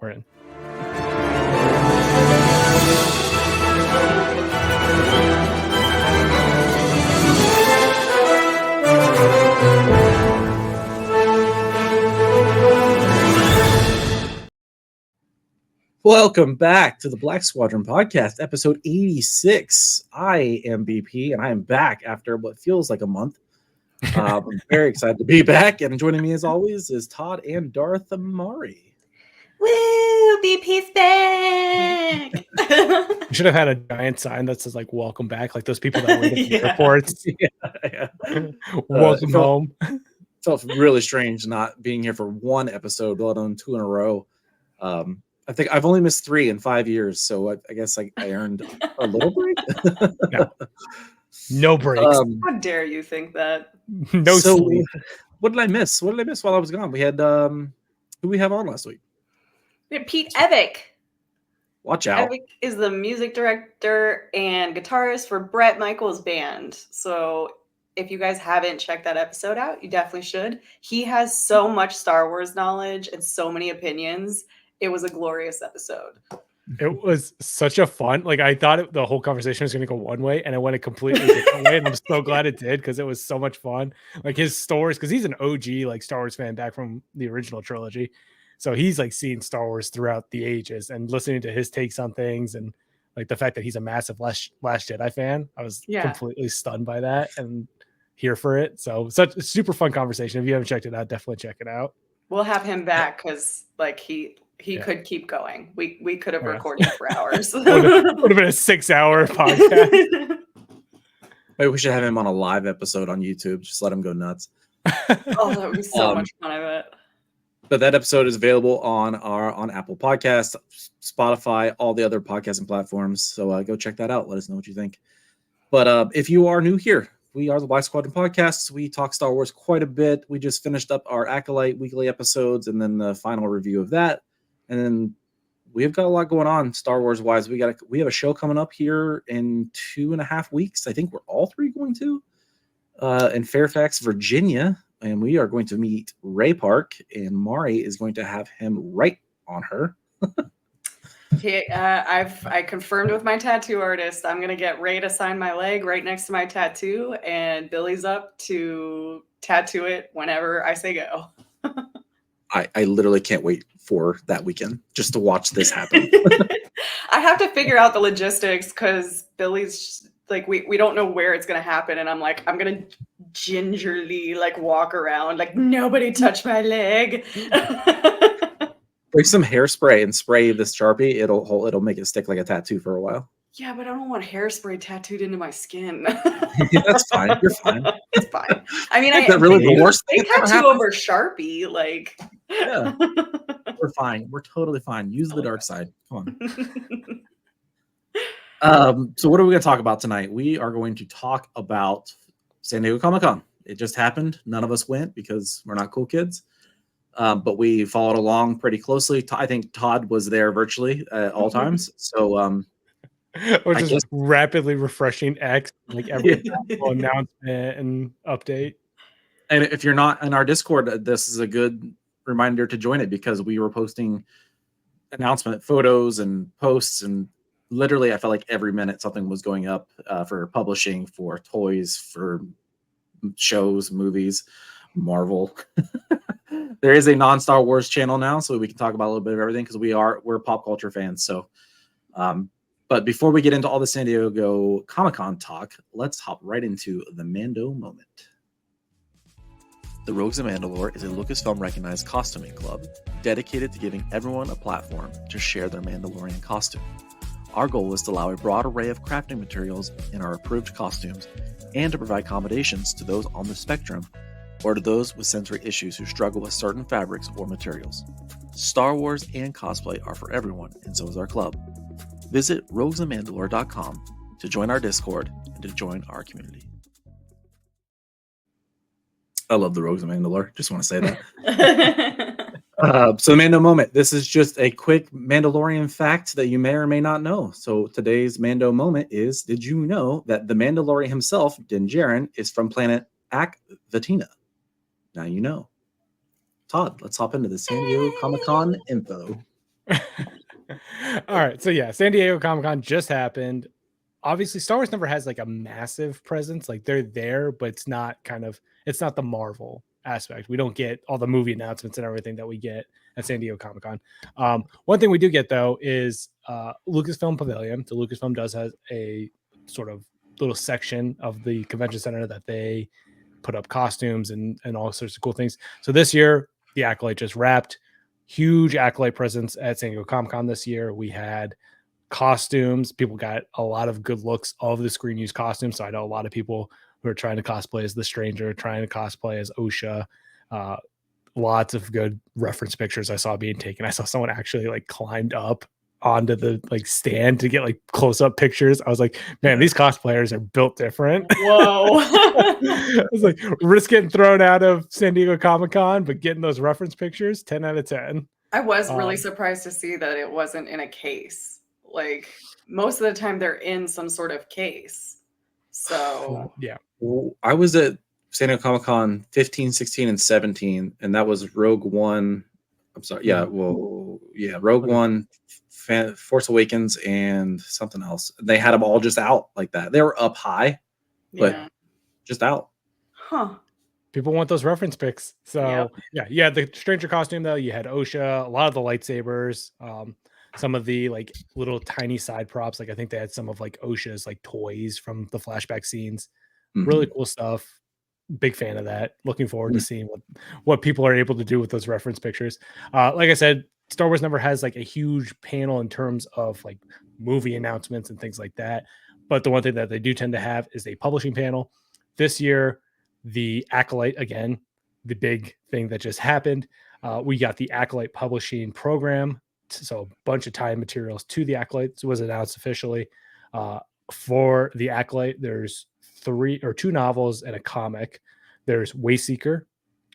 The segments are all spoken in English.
We're in. Welcome back to the Black Squadron podcast, episode 86. I am BP, and I am back after what feels like a month. I'm very excited to be back, and joining me as always is Todd and Darth Amari. Woo! BP's back! We should have had a giant sign that says, like, welcome back, like those people that wait at the airports. Yeah. Welcome home. It felt really strange not being here for one episode, let alone 2 in a row. I think I've only missed 3 in 5 years, so I guess I earned a little break. No breaks. How dare you think that? No sleep. What did I miss? What did I miss while I was gone? We had who we have on last week? We had Pete Evick. Watch out. Evick is the music director and guitarist for Bret Michaels' band. So if you guys haven't checked that episode out, you definitely should. He has so much Star Wars knowledge and so many opinions. It was a glorious episode. It was such a fun, like, I thought the whole conversation was going to go one way, and it went a completely different way, and I'm so glad it did, because it was so much fun. Like, his stories, because he's an OG, like, Star Wars fan back from the original trilogy, so he's, like, seen Star Wars throughout the ages, and listening to his takes on things, and, like, the fact that he's a massive Last Jedi fan, I was completely stunned by that, and here for it. So, such a super fun conversation. If you haven't checked it out, definitely check it out. We'll have him back, because, like, he could keep going. We could have recorded for hours. would have been a 6-hour podcast. Maybe we should have him on a live episode on YouTube. Just let him go nuts. Oh, that would be so much fun, I bet. But that episode is available on Apple Podcasts, Spotify, all the other podcasting platforms. So go check that out. Let us know what you think. But if you are new here, we are the Black Squadron Podcast. We talk Star Wars quite a bit. We just finished up our Acolyte weekly episodes and then the final review of that. And then we've got a lot going on Star Wars wise. We have a show coming up here in 2.5 weeks. I think we're all 3 going to in Fairfax, Virginia, and we are going to meet Ray Park, and Mari is going to have him write on her. I confirmed with my tattoo artist. I'm gonna get Ray to sign my leg right next to my tattoo, and Billy's up to tattoo it whenever I say go. I literally can't wait for that weekend just to watch this happen. I have to figure out the logistics because Billy's like, we don't know where it's going to happen. And I'm like, I'm going to gingerly like walk around like nobody touch my leg. Take some hairspray and spray this Sharpie. It'll make it stick like a tattoo for a while. Yeah, but I don't want hairspray tattooed into my skin. Yeah, that's fine. You're fine. It's fine. I mean, is that really the worst thing? Tattoo over Sharpie, like. Yeah, we're fine. We're totally fine. Use the dark side. Come on. So what are we going to talk about tonight? We are going to talk about San Diego Comic-Con. It just happened. None of us went because we're not cool kids. But we followed along pretty closely. I think Todd was there virtually at all times. So, or just rapidly refreshing X, like every announcement and update. And if you're not in our Discord, this is a good reminder to join it because we were posting announcement photos and posts, and literally I felt like every minute something was going up for publishing, for toys, for shows, movies, Marvel. There is a non-Star Wars channel now, so we can talk about a little bit of everything because we're pop culture fans. So, but before we get into all the San Diego Comic-Con talk, let's hop right into the Mando moment. The Rogues of Mandalore is a Lucasfilm recognized costuming club dedicated to giving everyone a platform to share their Mandalorian costume. Our goal is to allow a broad array of crafting materials in our approved costumes and to provide accommodations to those on the spectrum or to those with sensory issues who struggle with certain fabrics or materials. Star Wars and cosplay are for everyone, and so is our club. Visit roguesofmandalore.com to join our Discord and to join our community. I love the Rogues of Mandalore. Just want to say that. So Mando moment. This is just a quick Mandalorian fact that you may or may not know. So today's Mando moment is, did you know that the Mandalorian himself, Din Djarin, is from planet Ak-Vatina? Now you know. Todd, let's hop into the San Diego Comic-Con info. All right. So yeah, San Diego Comic-Con just happened. Obviously, Star Wars never has like a massive presence. Like they're there, but it's not the Marvel aspect. We don't get all the movie announcements and everything that we get at San Diego Comic-Con. One thing we do get though is Lucasfilm Pavilion. So Lucasfilm does have a sort of little section of the convention center that they put up costumes and all sorts of cool things. So this year, the Acolyte just wrapped. Huge Acolyte presence at San Diego Comic-Con this year. We had costumes. People got a lot of good looks of the screen use costumes. So I know a lot of people who are trying to cosplay as the Stranger, trying to cosplay as Osha. Lots of good reference pictures I saw being taken. I saw someone actually like climbed up onto the like stand to get like close-up pictures. I was like, man, these cosplayers are built different. Whoa. I was like, risk getting thrown out of San Diego Comic-Con, but getting those reference pictures, 10 out of 10. I was really surprised to see that it wasn't in a case. Like most of the time they're in some sort of case. So yeah. I was at San Diego Comic-Con 15, 16, and 17, and that was Rogue One. I'm sorry. Yeah. Well, yeah. Rogue One, Force Awakens, and something else. They had them all just out like that. They were up high, but just out. Huh. People want those reference pics. So yeah, the Stranger costume though, you had Osha, a lot of the lightsabers, some of the like little tiny side props. Like I think they had some of like Osha's like toys from the flashback scenes. Really cool stuff. Big fan of that. Looking forward to seeing what people are able to do with those reference pictures. Like I said, Star Wars never has like a huge panel in terms of like movie announcements and things like that. But the one thing that they do tend to have is a publishing panel. This year, the Acolyte, again, the big thing that just happened. We got the Acolyte publishing program. So a bunch of tie materials to the Acolyte was announced officially. For the Acolyte, there's 2 novels and a comic. There's Wayseeker,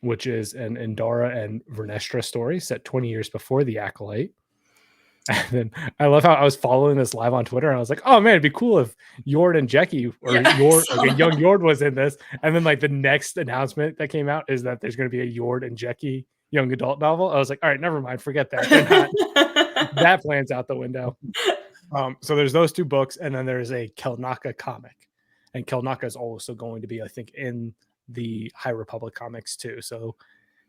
which is an Endara and Vernestra story set 20 years before the Acolyte. And then I love how I was following this live on Twitter and I was like, oh man, it'd be cool if Yord and Jecki or like a young Yord was in this. And then like the next announcement that came out is that there's going to be a Yord and Jecki young adult novel. I was like, all right, never mind, forget that. That plan's out the window. So there's those 2 books, and then there's a Kelnaka comic. And Kelnaka is also going to be, I think, in the High Republic comics too. So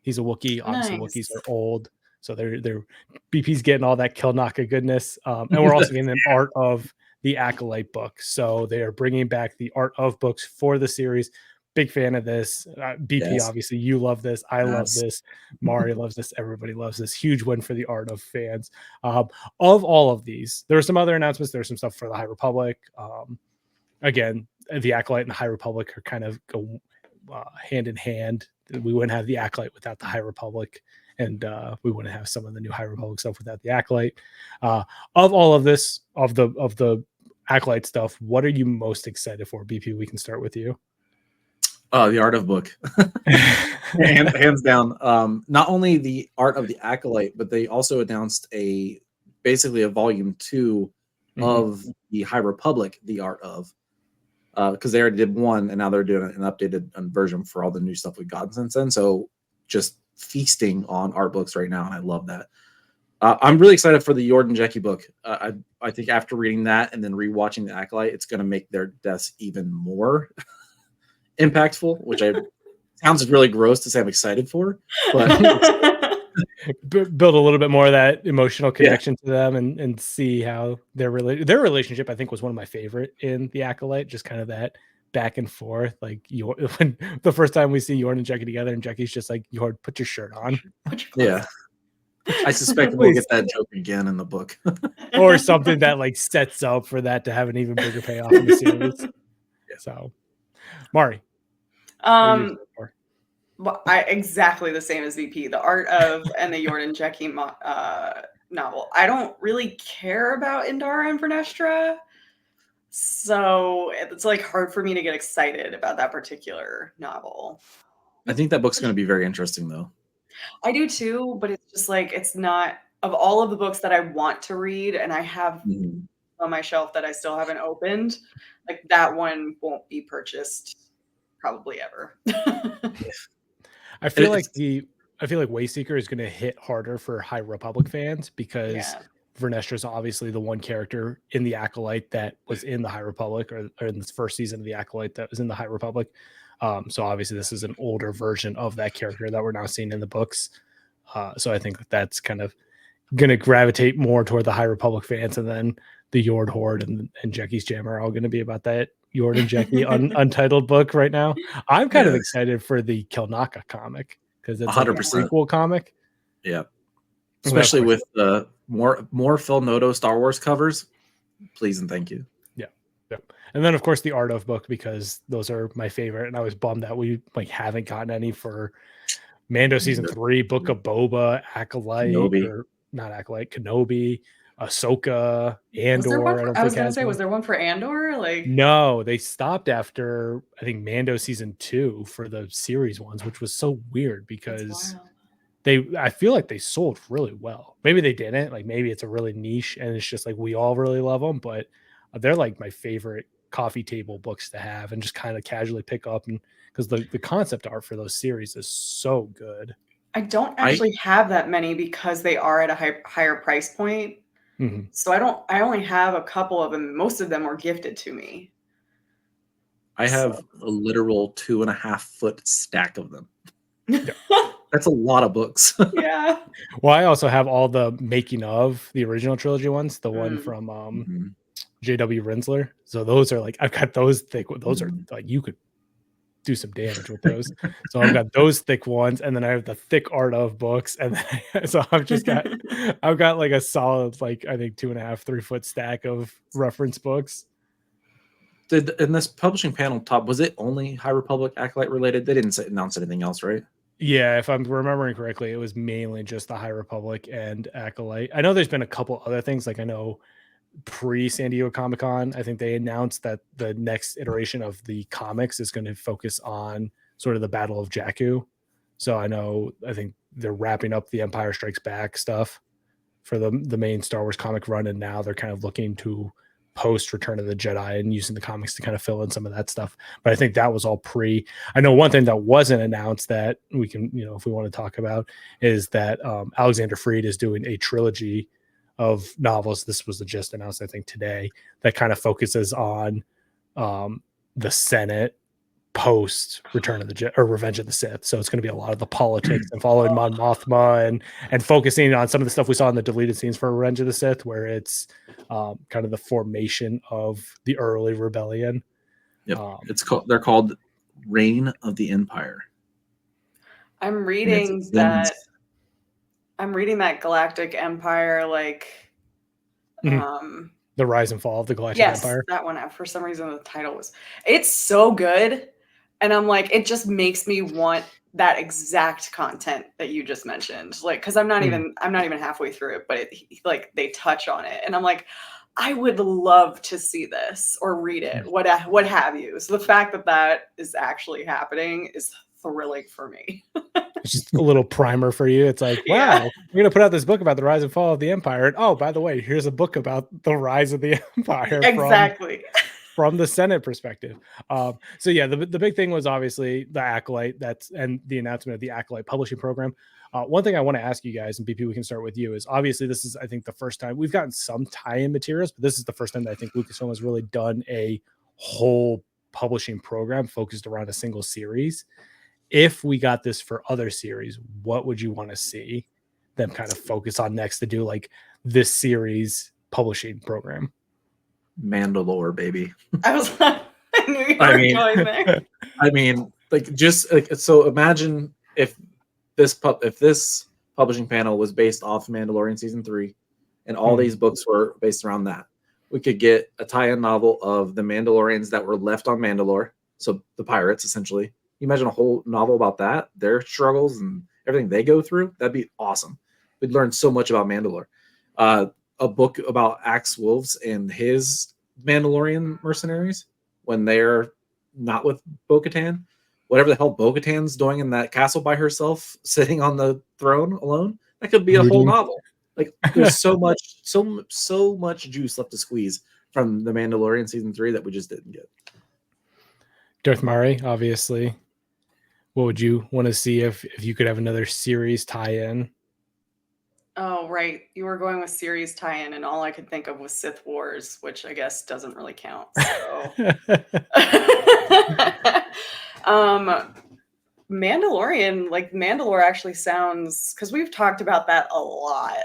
he's a Wookiee. Obviously, Wookiees are old. So they're BP's getting all that Kelnaka goodness. And we're also getting an art of the Acolyte book. So they are bringing back the art of books for the series. Big fan of this. BP, obviously, you love this. I love this. Mari loves this. Everybody loves this. Huge win for the art of fans. Of all of these, there were some other announcements. There's some stuff for the High Republic. Again, the Acolyte and the High Republic are kind of go hand in hand. We wouldn't have the Acolyte without the High Republic, and we wouldn't have some of the new High Republic stuff without the Acolyte. Of all of this, of the Acolyte stuff, what are you most excited for? BP, we can start with you. The art of book, hands down. Not only the art of the Acolyte, but they also announced basically a volume 2 of the High Republic, the art of, because they already did 1, and now they're doing an updated version for all the new stuff we've gotten since then. So just feasting on art books right now, and I love that. I'm really excited for the Yord and Jecki book. I think after reading that and then rewatching the Acolyte, it's going to make their deaths even more impactful, which sounds really gross to say I'm excited for, but build a little bit more of that emotional connection to them and see how their relationship, I think, was one of my favorite in the Acolyte. Just kind of that back and forth, like when the first time we see Yord and Jecki together, and Jecki's just like, Yord, put your shirt on. Yeah, I suspect we'll get that joke again in the book, or something that like sets up for that to have an even bigger payoff in the series. So, Mari. Well, exactly the same as VP. The art of and the Yord and Jecki novel. I don't really care about Endara and Vernestra, so it's like hard for me to get excited about that particular novel. I think that book's going to be very interesting, though. I do too, but it's just like it's not of all of the books that I want to read, and I have on my shelf that I still haven't opened. Like that one won't be purchased probably ever. I feel like I feel like Wayseeker is going to hit harder for High Republic fans because Yeah. Vernestra is obviously the one character in the Acolyte that was in the High Republic, or in this first season of the Acolyte that was in the High Republic. So obviously this is an older version of that character that we're now seeing in the books. So I think that's kind of going to gravitate more toward the High Republic fans, and then the Yord Horde and Jackie's Jam are all going to be about that Yord and Jackie untitled book right now. I'm kind of excited for the Kilnaka comic because it's 100%. Like a prequel comic. Yeah. Especially with the more Phil Noto Star Wars covers. Please and thank you. Yeah. And then of course the Art of book, because those are my favorite. And I was bummed that we like haven't gotten any for Mando season 3, Book of Boba, Acolyte, or not Acolyte, Kenobi, Ahsoka, Andor. I was gonna say, was there one for Andor? Like, no, they stopped after I think Mando season 2 for the series ones, which was so weird because I feel like they sold really well. Maybe they didn't. Like maybe it's a really niche and it's just like we all really love them, but they're like my favorite coffee table books to have and just kind of casually pick up, and because the concept art for those series is so good. I don't actually have that many because they are at a higher price point. Mm-hmm. So I only have a couple of them. Most of them were gifted to me. I have a literal 2.5 foot stack of them. That's a lot of books. Yeah. Well, I also have all the making of the original trilogy ones, the one from J.W. Rinsler. So those are like, I've got those thick. Those are like, you could do some damage with those. So I've got those thick ones, and then I have the thick Art of books, and then, so I've got like a solid, like I think 2.5-3 foot stack of reference books. In this publishing panel top, was it only High Republic Acolyte related? They didn't announce anything else, right? Yeah, if I'm remembering correctly, it was mainly just the High Republic and Acolyte. I know there's been a couple other things, like I know pre-San Diego Comic-Con, I think they announced that the next iteration of the comics is going to focus on sort of the Battle of Jakku. So I think they're wrapping up the Empire Strikes Back stuff for the main Star Wars comic run, and now they're kind of looking to post Return of the Jedi and using the comics to kind of fill in some of that stuff. But I think that was all pre. I know one thing that wasn't announced that we can, if we want to talk about, is that Alexander Freed is doing a trilogy of novels. This was just announced, I think, today, that kind of focuses on the Senate post Return of the Jedi or Revenge of the Sith. So it's going to be a lot of the politics and following Mon Mothma and focusing on some of the stuff we saw in the deleted scenes for Revenge of the Sith, where it's kind of the formation of the early rebellion. Yep. They're called Reign of the Empire. I'm reading that Galactic Empire, like the Rise and Fall of the Galactic Empire. That one. For some reason, the title was. It's so good, and I'm like, it just makes me want that exact content that you just mentioned. Like, because I'm not even halfway through it, but they touch on it, and I'm like, I would love to see this or read it, what have you. So the fact that is actually happening is thrilling for me. It's just a little primer for you. It's like, wow, we're going to put out this book about the rise and fall of the Empire. And oh, by the way, here's a book about the rise of the Empire. Exactly. From the Senate perspective. So yeah, the big thing was obviously the Acolyte, and the announcement of the Acolyte publishing program. One thing I want to ask you guys, and BP, we can start with you, is obviously this is, I think, the first time we've gotten some tie-in materials, but this is the first time that I think Lucasfilm has really done a whole publishing program focused around a single series. If we got this for other series, what would you want to see them kind of focus on next to do like this series publishing program? Mandalore, baby. I knew you were going there. I mean, like, just like, so imagine if this publishing panel was based off Mandalorian season 3 and all these books were based around that. We could get a tie-in novel of the Mandalorians that were left on Mandalore, so the pirates essentially. You imagine a whole novel about that, their struggles and everything they go through. That'd be awesome. We'd learn so much about Mandalore. A book about Axe Wolves and his Mandalorian mercenaries when they're not with Bo-Katan. Whatever the hell Bo-Katan's doing in that castle by herself, sitting on the throne alone. That could be a whole novel. Like, there's so much juice left to squeeze from the Mandalorian season 3 that we just didn't get. Darth Murray, obviously. What would you want to see if you could have another series tie-in? Oh, right. You were going with series tie-in, and all I could think of was Sith Wars, which I guess doesn't really count. So, Mandalorian, like Mandalore actually sounds, because we've talked about that a lot.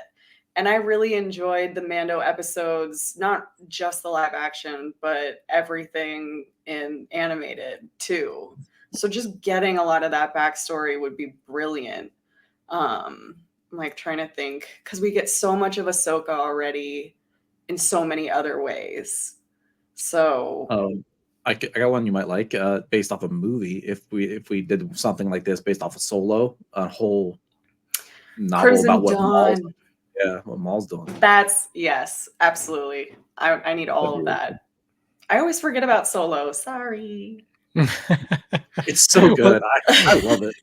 And I really enjoyed the Mando episodes, not just the live action, but everything in animated too. So just getting a lot of that backstory would be brilliant. I'm like trying to think, because we get so much of Ahsoka already in so many other ways. So I got one you might like, based off a movie. If we did something like this based off of Solo, a whole novel Crimson about what Dawn. what Maul's doing. That's yes, absolutely. I need all of that. I always forget about Solo. Sorry. It's so good. I love it.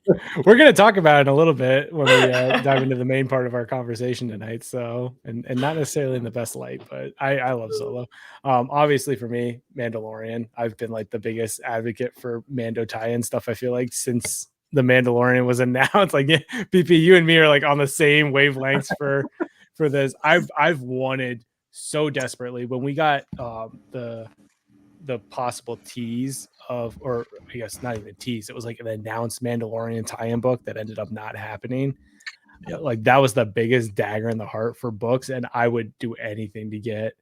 We're going to talk about it in a little bit when we dive into the main part of our conversation tonight. So, and not necessarily in the best light, but I love Solo. Obviously for me, Mandalorian, I've been like the biggest advocate for Mando tie-in stuff. I feel like since the Mandalorian was announced, like BP, you and me are like on the same wavelengths for this. I've wanted so desperately when we got the possible tease of, or I guess not even a tease, it was like an announced Mandalorian tie-in book that ended up not happening. Yep. Like that was the biggest dagger in the heart for books, and I would do anything to get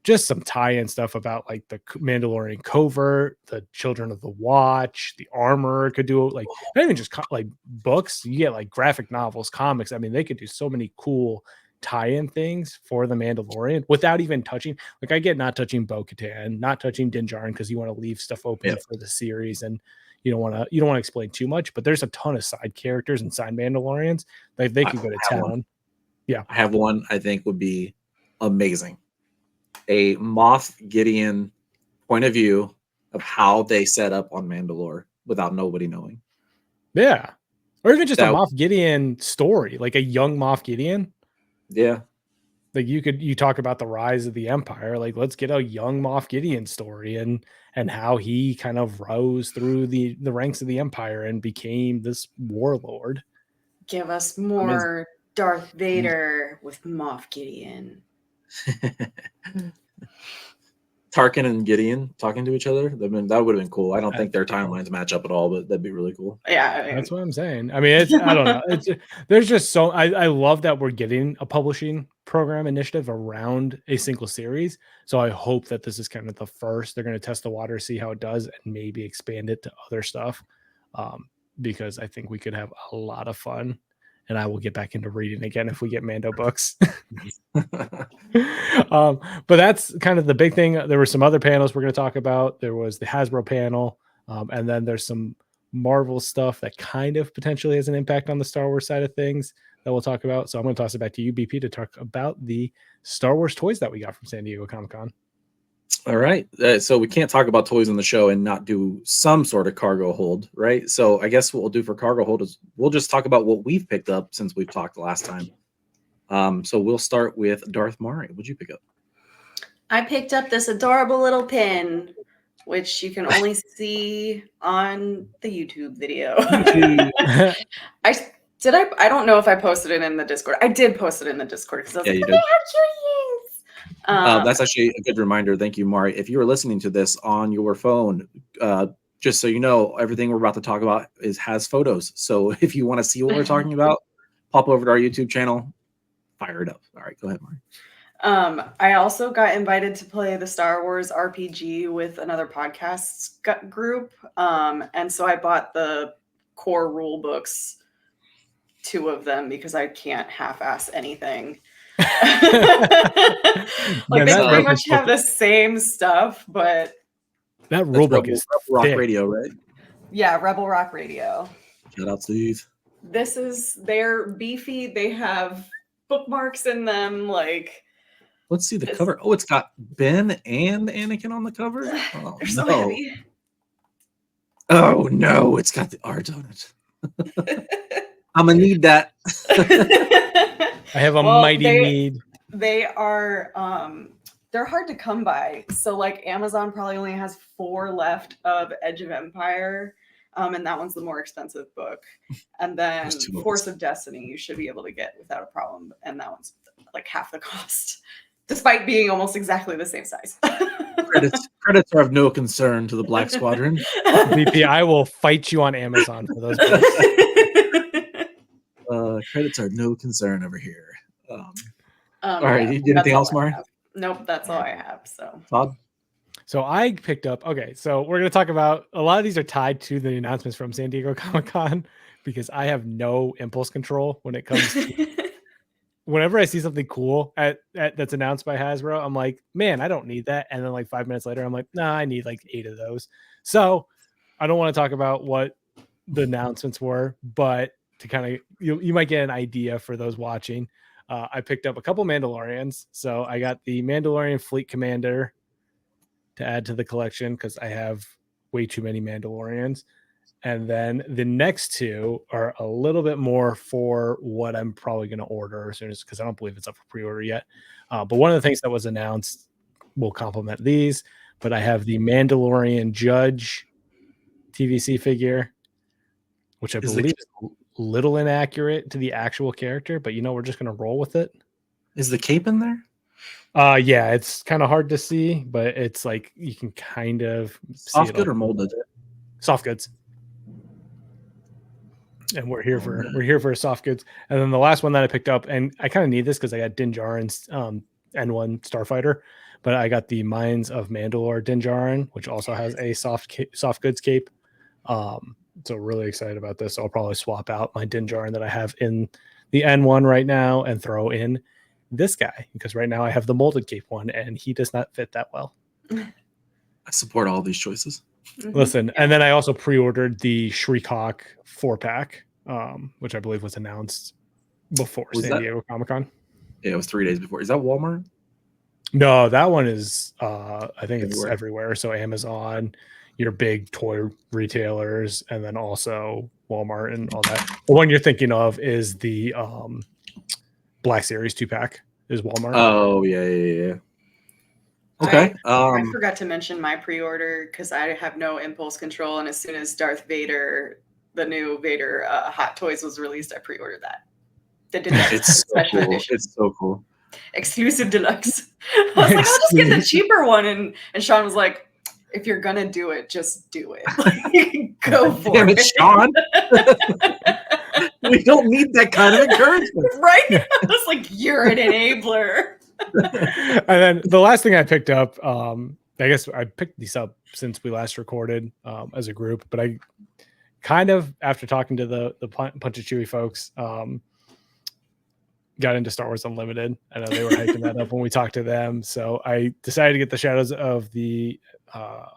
just some tie-in stuff about like the Mandalorian covert, the Children of the Watch, the armor could do like not even just like books. You get like graphic novels, comics. I mean, they could do so many cool tie-in things for the Mandalorian without even touching. Like I get not touching Bo-Katan, not touching Din Djarin because you want to leave stuff open for the series and you don't want to explain too much. But there's a ton of side characters and side Mandalorians that they could go to town. One. Yeah, I have one I think would be amazing. A Moff Gideon point of view of how they set up on Mandalore without nobody knowing. Yeah. Or even just a Moff Gideon story, like a young Moff Gideon. Yeah. Like you talk about the rise of the Empire, like let's get a young Moff Gideon story and how he kind of rose through the ranks of the Empire and became this warlord. Give us more Darth Vader with Moff Gideon. Tarkin and Gideon talking to each other. I mean, that would have been cool. I don't think their timelines match up at all, but that'd be really cool. Yeah, that's what I'm saying. I mean, I don't know. There's just so I love that we're getting a publishing program initiative around a single series. So I hope that this is kind of the first. They're going to test the water, see how it does, and maybe expand it to other stuff. Because I think we could have a lot of fun. And I will get back into reading again if we get Mando books. But that's kind of the big thing. There were some other panels we're going to talk about. There was the Hasbro panel, and then there's some Marvel stuff that kind of potentially has an impact on the Star Wars side of things that we'll talk about. So I'm going to toss it back to you, BP, to talk about the Star Wars toys that we got from San Diego Comic-Con. All right. So we can't talk about toys on the show and not do some sort of cargo hold, right? So I guess what we'll do for cargo hold is we'll just talk about what we've picked up since we've talked the last time. So we'll start with Darth Mari. What'd you pick up? I picked up this adorable little pin, which you can only see on the YouTube video. I don't know if I posted it in the Discord. I did post it in the Discord because I was like, how cute he is. That's actually a good reminder. Thank you, Mari. If you are listening to this on your phone, just so you know, everything we're about to talk about has photos. So if you want to see what we're talking about, pop over to our YouTube channel, fire it up. All right, go ahead, Mari. I also got invited to play the Star Wars RPG with another podcast group. And so I bought the core rule books, 2 of them, because I can't half-ass anything. Like they pretty much have the same stuff, but that rule book is Rock Radio, right? Yeah, Rebel Rock Radio. Shout out Steve. They're beefy. They have bookmarks in them. Like, let's see the cover. Oh, it's got Ben and Anakin on the cover. Oh, they're so heavy. Oh no, it's got the art on it. I'm gonna need that. I have a mighty need. They are they're hard to come by. So like Amazon probably only has 4 left of Edge of Empire. And that one's the more expensive book. And then There's 2 Force books. of Destiny you should be able to get without a problem, and that one's like half the cost, despite being almost exactly the same size. Credits are of no concern to the Black Squadron. VP, I will fight you on Amazon for those books. Credits are no concern over here. All Yeah, right, you did anything else, all I Mari? have. Nope, that's all I have. So Todd? So I picked up, okay, so we're going to talk about, a lot of these are tied to the announcements from San Diego Comic-Con because I have no impulse control when it comes to, whenever I see something cool that's announced by Hasbro, I'm like, man, I don't need that. And then like 5 minutes later, I'm like, nah, I need like 8 of those. So I don't want to talk about what the announcements were, but to kind of, you might get an idea for those watching. I picked up a couple Mandalorians. So I got the Mandalorian Fleet Commander to add to the collection because I have way too many Mandalorians. And then the next 2 are a little bit more for what I'm probably going to order as soon as, because I don't believe it's up for pre-order yet. But one of the things that was announced will complement these. But I have the Mandalorian Judge TVC figure, which I believe is a little inaccurate to the actual character, but we're just going to roll with it. Is the cape in there? Yeah, it's kind of hard to see, but it's like you can kind of Soft good or molded? Soft goods. And we're here for soft goods. And then the last one that I picked up, and I kind of need this because I got Din Djarin's N1 Starfighter, but I got the Mines of Mandalore Din Djarin, which also has a soft goods cape. So really excited about this. So I'll probably swap out my Din Djarin that I have in the N1 right now and throw in this guy, because right now I have the molded cape one and he does not fit that well. I support all these choices. Listen, and then I also pre-ordered the Shriek-Hawk 4-pack, which I believe was announced before San Diego Comic-Con. Yeah, it was 3 days before. Is that Walmart? No, that one is I think it's everywhere. So Amazon, your big toy retailers, and then also Walmart and all that. The one you're thinking of is the Black Series 2-pack is Walmart. Oh, yeah. Okay. I forgot to mention my pre-order because I have no impulse control. And as soon as Darth Vader, the new Vader Hot Toys was released, I pre-ordered that. It's so cool. It's so cool. Exclusive deluxe. I was like, I'll just get the cheaper one. And Sean was like, if you're going to do it, just do it. Like, go for it. Sean. We don't need that kind of encouragement. Right? I was like, you're an enabler. And then the last thing I picked up, I guess I picked these up since we last recorded as a group, but I kind of, after talking to the Punch of Chewy folks, got into Star Wars Unlimited. I know they were hyping that up when we talked to them. So I decided to get the Shadows of the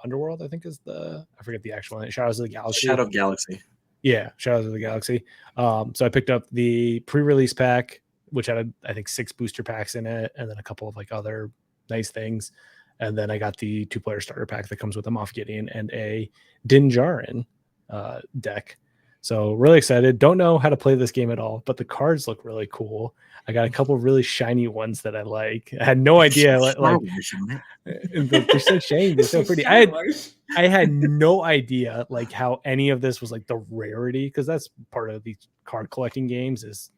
Underworld, I think is I forget the actual name. Shadows of the Galaxy. Shadow of Galaxy. Yeah, Shadows of the Galaxy. So I picked up the pre-release pack, which had, I think, 6 booster packs in it, and then a couple of like other nice things. And then I got the 2-player starter pack that comes with a Moff Gideon and a Din Djarin deck. So really excited. Don't know how to play this game at all, but the cards look really cool. I got a couple of really shiny ones that I like. I had no idea. They're so shiny. They're so pretty. I had no idea like how any of this was like the rarity, because that's part of these card collecting games is,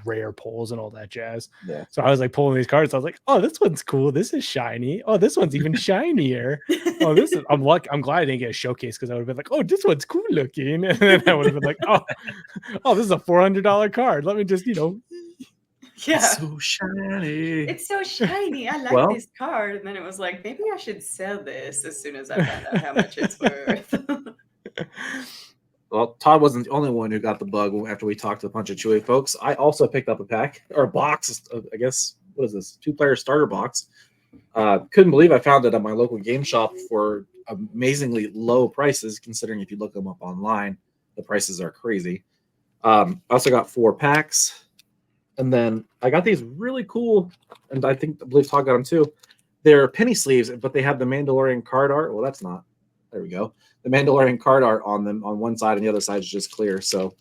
rare pulls and all that jazz. Yeah. So I was like pulling these cards. I was like, oh, this one's cool. This is shiny. Oh, this one's even shinier. Oh, this is. I'm glad I didn't get a showcase, because I would have been like, oh, this one's cool looking, and then I would have been like, oh, this is a $400 card. Let me just, Yeah. It's so shiny. It's so shiny. I like this card. And then it was like, maybe I should sell this as soon as I found out how much it's worth. Well, Todd wasn't the only one who got the bug after we talked to a bunch of Chewy folks. I also picked up a pack or a box. I guess, what is this? 2-player starter box. Couldn't believe I found it at my local game shop for amazingly low prices, considering if you look them up online, the prices are crazy. I also got 4 packs. And then I got these really cool, and I believe Todd got them too. They're penny sleeves, but they have the Mandalorian card art. Well, that's not. There we go. The Mandalorian card art on them on one side, and the other side is just clear. So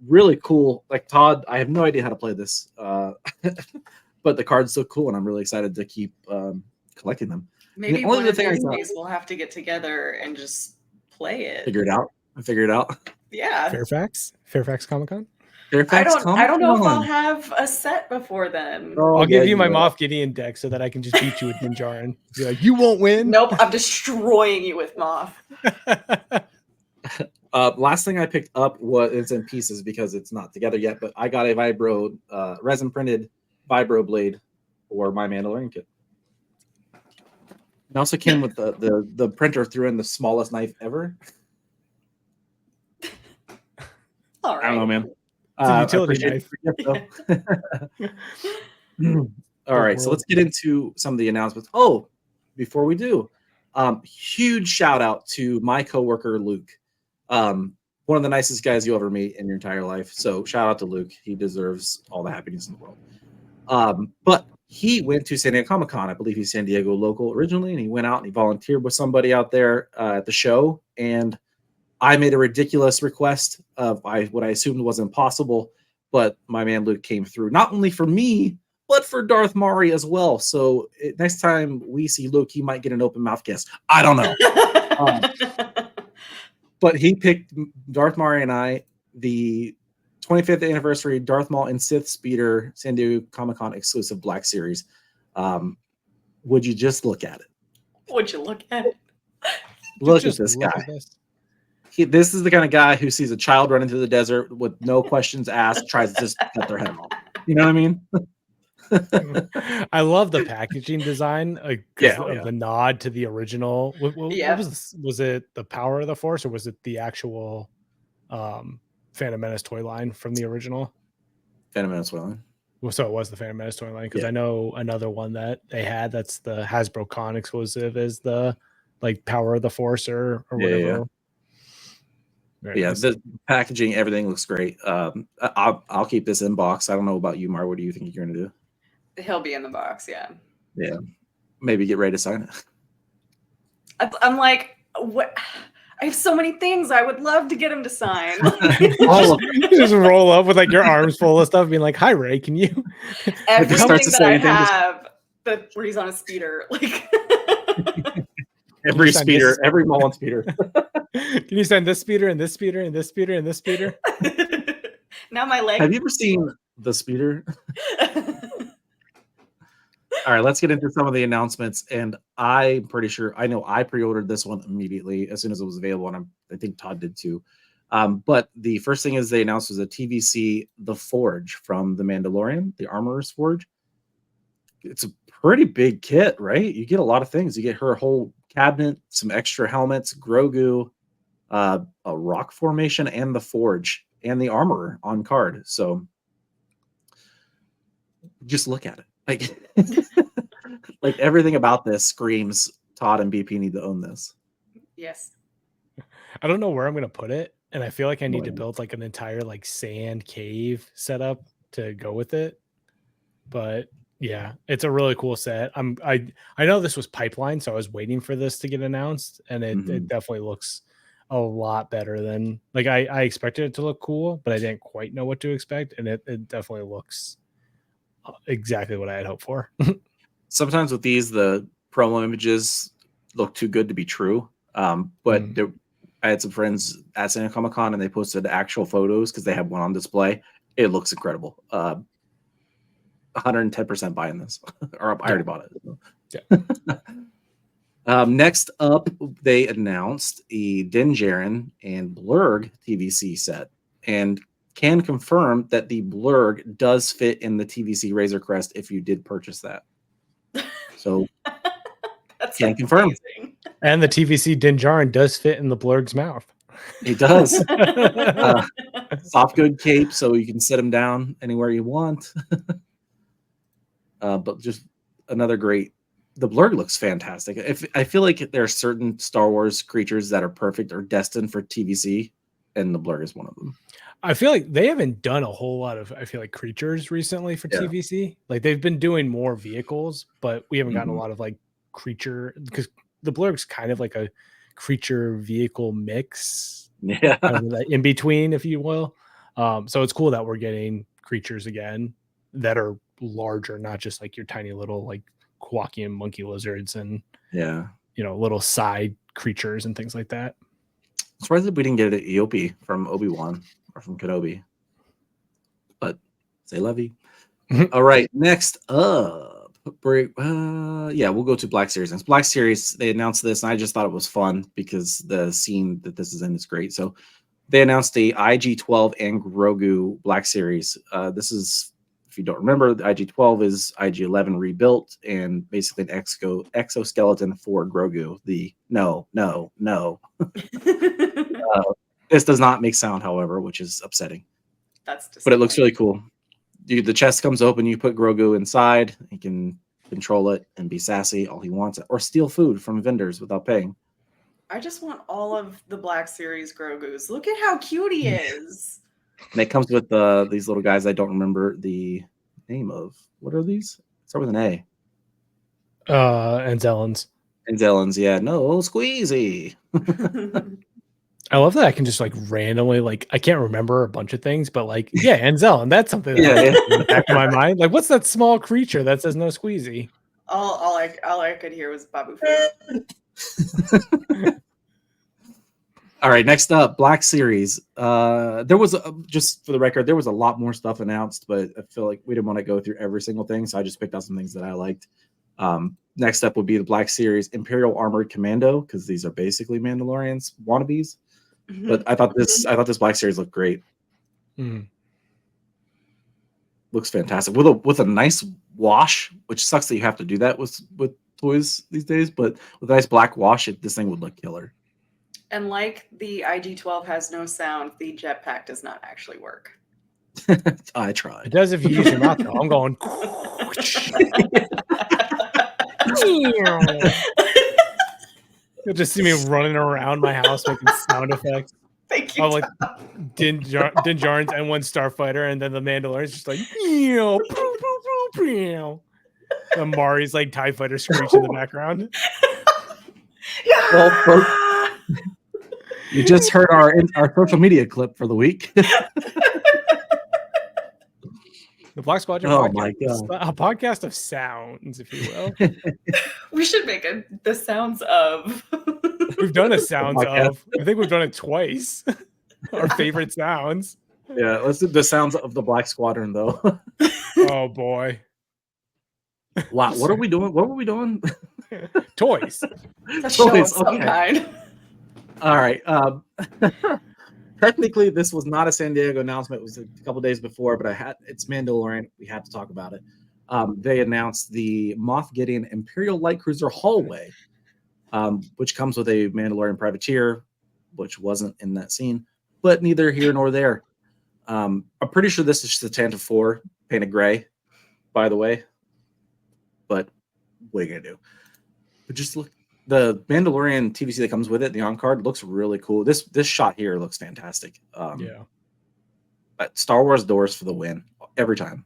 really cool. Like Todd, I have no idea how to play this, but the card's so cool, and I'm really excited to keep collecting them. Maybe one of these days we'll have to get together and just play it. Figure it out. I figured it out. Yeah. Fairfax Comic-Con. Fairfax I don't know if I'll Comic-Con. have a set before then. Oh, I'll yeah, give you my will. Moff Gideon deck so that I can just beat you with Din Djarin. Be like, you won't win. Nope, I'm destroying you with Moff. Last thing I picked up was it's in pieces because it's not together yet, but I got a Vibro resin printed Vibro blade for my Mandalorian kit. It also came with the printer threw in the smallest knife ever. All right. I don't know, man. It's a utility knife. All right, so let's get into some of the announcements. Oh, before we do, huge shout out to my coworker Luke. One of the nicest guys you'll ever meet in your entire life. So shout out to Luke. He deserves all the happiness in the world. But he went to San Diego Comic-Con. I believe he's San Diego local originally, and he went out and he volunteered with somebody out there at the show. And I made a ridiculous request of what I assumed was impossible, but my man Luke came through, not only for me, but for Darth Mari as well. So next time we see Luke, he might get an open mouth kiss. I don't know. But he picked Darth Mari and I the 25th anniversary Darth Maul and Sith Speeder San Diego Comic-Con exclusive Black Series. Would you just look at it? Would you look at it? Look at this guy. This is the kind of guy who sees a child running through the desert with no questions asked, tries to just cut their head off. You know what I mean? I love the packaging design of the nod to the original. What was this? Was it the Power of the Force or was it the actual Phantom Menace toy line from the original? Phantom Menace toy line. Well, so it was the Phantom Menace toy line because I know another one that they had that's the Hasbro Con exclusive is the like Power of the Force or whatever. Yeah, the packaging, everything looks great. I'll keep this in box. I don't know about you, Mar. What do you think you're going to do? He'll be in the box, yeah. Yeah, maybe get ready to sign it. I'm like, what? I have so many things I would love to get him to sign. All of them. Just roll up with like your arms full of stuff, being like, "Hi, Ray, can you?" Everything that I have, where he's on a speeder, like every speeder, every Mullen speeder. Can you send this speeder and this speeder and this speeder and this speeder? Now my leg. Have you ever seen the speeder? All right, let's get into some of the announcements. And I'm pretty sure I know I pre-ordered this one immediately as soon as it was available, and I think Todd did too. But the first thing is they announced was a TVC The Forge from The Mandalorian, the Armorer's Forge. It's a pretty big kit, right? You get a lot of things. You get her whole cabinet, some extra helmets, Grogu, a rock formation, and the Forge, and the Armorer on card. So just look at it. Like everything about this screams Todd and BP need to own this. Yes. I don't know where I'm going to put it. And I feel like I need to build like an entire like sand cave setup to go with it. But yeah, it's a really cool set. I know this was pipeline, so I was waiting for this to get announced, and it definitely looks a lot better than like I expected it to look cool, but I didn't quite know what to expect, and it definitely looks exactly what I had hoped for. Sometimes with these, the promo images look too good to be true. But I had some friends at San Diego Comic-Con and they posted actual photos because they have one on display. It looks incredible. 110% buying this. Or I already bought it. Yeah. Next up, they announced a Din Djarin and Blurg TVC set, and can confirm that the Blurg does fit in the TVC Razor Crest if you did purchase that. So That's can confirm. And the TVC Din Djarin does fit in the Blurg's mouth. It does. Soft good cape, so you can sit him down anywhere you want. But just another great. The Blurg looks fantastic. I feel like there are certain Star Wars creatures that are perfect or destined for TVC, and the Blurg is one of them. I feel like they haven't done a whole lot of creatures recently for TVC. Like they've been doing more vehicles, but we haven't gotten a lot of like creature, because the Blurg's kind of like a creature vehicle mix. Yeah. In between, if you will. So it's cool that we're getting creatures again that are larger, not just like your tiny little like Kowakian monkey lizards and little side creatures and things like that. surprised that we didn't get an EOP from Obi-Wan or from Kenobi. But say levy. All right, next up. Yeah, we'll go to Black Series. And Black Series, they announced this, and I just thought it was fun because the scene that this is in is great. So they announced the IG-12 and Grogu Black Series. This is, if you don't remember, the IG-12 is IG-11 rebuilt and basically an exoskeleton for Grogu. This does not make sound, however, which is upsetting. But it looks really cool. The chest comes open, you put Grogu inside, he can control it and be sassy all he wants, or steal food from vendors without paying. I just want all of the Black Series Grogus. Look at how cute he is. And it comes with these little guys I don't remember the name of. What are these? Start with an A. Anzellans. Anzellans, yeah. No, squeezy. I love that I can just like randomly, like, I can't remember a bunch of things, but like, yeah, Anzellan, that's something that in the back of my mind. Like, what's that small creature that says no squeezy? All I could hear was Babu. All right, next up, Black Series. There was, just for the record, there was a lot more stuff announced, but I feel like we didn't want to go through every single thing, so I just picked out some things that I liked. Next up would be the Black Series Imperial Armored Commando, because these are basically Mandalorians wannabes. But I thought this Black Series looked great. Looks fantastic with a nice wash, which sucks that you have to do that with toys these days. But with a nice black wash, this thing would look killer. And like the IG-12 has no sound, the jetpack does not actually work. I tried. It does if you use your mouth, though. I'm going. You'll just see me running around my house making sound effects. Thank you. Like Din Djarin's N1 Starfighter, and then the Mandalorian's just like, pew, pew, pew, pew, pew. And Mari's like TIE Fighter screech in the background. Well, folks, you just heard our social media clip for the week. The Black Squadron podcast, a podcast of sounds, if you will. We should make the sounds of. We've done a sounds of. I think we've done it twice. Our favorite sounds. Yeah, let's do the sounds of the Black Squadron, though. Oh boy! Wow, what are we doing? What were we doing? Toys. Toys. Some kind. All right. Technically, this was not a San Diego announcement. It was a couple days before, but it's Mandalorian. We had to talk about it. They announced the Moff Gideon Imperial Light Cruiser hallway, which comes with a Mandalorian privateer, which wasn't in that scene, but neither here nor there. I'm pretty sure this is just a Tantive 4 painted gray, by the way. But what are you going to do? But just look. The Mandalorian TVC that comes with it, the on-card, looks really cool. This shot here looks fantastic. Yeah. Star Wars doors for the win every time.